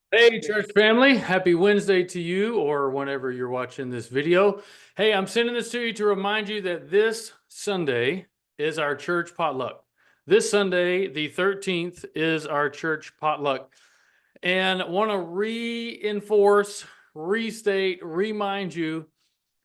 Hey, church family, happy Wednesday to you or whenever you're watching this video. Hey, I'm sending this to you to remind you that this Sunday is our church potluck. This Sunday, the 13th, is our church potluck. And want to reinforce, restate, remind you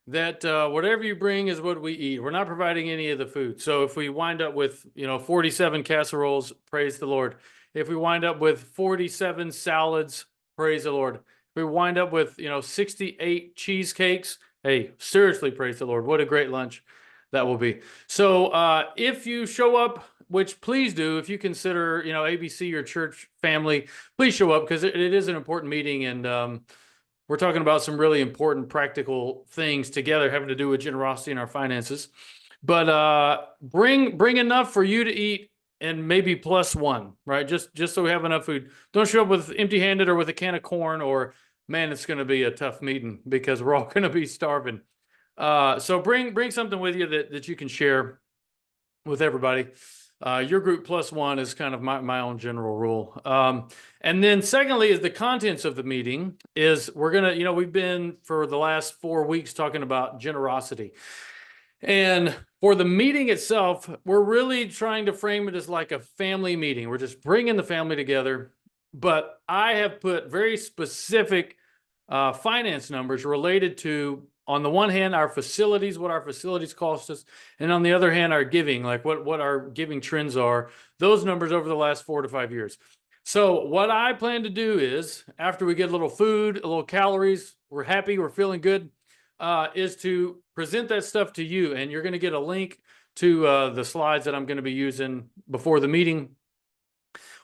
that whatever you bring is what we eat. We're not providing any of the food. So if we wind up with, 47 casseroles, praise the Lord. If we wind up with 47 salads, praise the Lord. If we wind up with, 68 cheesecakes, hey, seriously, praise the Lord. What a great lunch that will be. So if you show up, which please do, if you consider, ABC your church family, please show up because it is an important meeting and we're talking about some really important practical things together having to do with generosity in our finances. But bring enough for you to eat and maybe plus one, right? Just so we have enough food. Don't show up with empty-handed or with a can of corn or man, it's going to be a tough meeting because we're all going to be starving. So bring something with you that you can share with everybody. Your group plus one is kind of my own general rule. And then secondly is the contents of the meeting is we're going to, we've been for the last 4 weeks talking about generosity. And for the meeting itself, we're really trying to frame it as like a family meeting. We're just bringing the family together. But I have put very specific finance numbers related to, on the one hand, our facilities, what our facilities cost us, and on the other hand, our giving, like what our giving trends are, those numbers over the last 4 to 5 years. So what I plan to do is, after we get a little food, a little calories, we're happy, we're feeling good, is to present that stuff to you. And you're going to get a link to the slides that I'm going to be using before the meeting.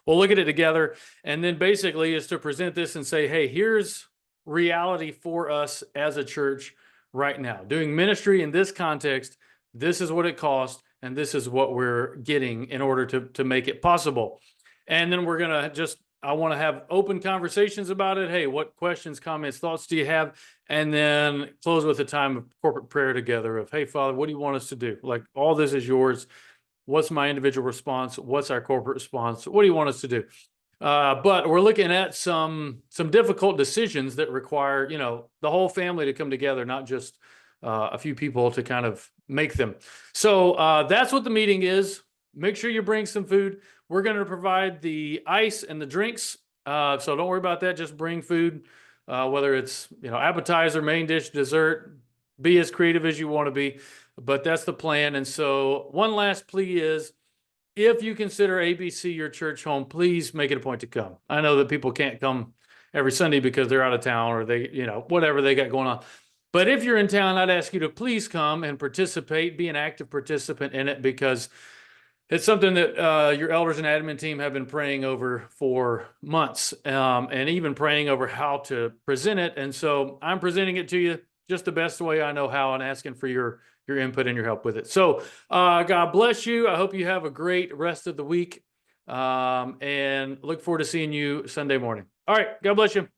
We'll look at it together. And then basically is to present this and say, hey, here's reality for us as a church right now. Doing ministry in this context, this is what it costs, and this is what we're getting in order to make it possible. And then we're going to I want to have open conversations about it. Hey, what questions, comments, thoughts do you have? And then close with a time of corporate prayer together of, hey, Father, what do you want us to do? Like, all this is yours. What's my individual response? What's our corporate response? What do you want us to do? But we're looking at some difficult decisions that require, the whole family to come together, not just a few people to kind of make them. So that's what the meeting is. Make sure you bring some food. We're going to provide the ice and the drinks. So don't worry about that. Just bring food, whether it's, appetizer, main dish, dessert. Be as creative as you want to be. But that's the plan. And so one last plea is, if you consider ABC your church home, please make it a point to come. I know that people can't come every Sunday because they're out of town or they, whatever they got going on. But if you're in town, I'd ask you to please come and participate, be an active participant in it, because it's something that your elders and admin team have been praying over for months, and even praying over how to present it. And so I'm presenting it to you just the best way I know how and asking for your input and your help with it. So God bless you. I hope you have a great rest of the week, and look forward to seeing you Sunday morning. All right. God bless you.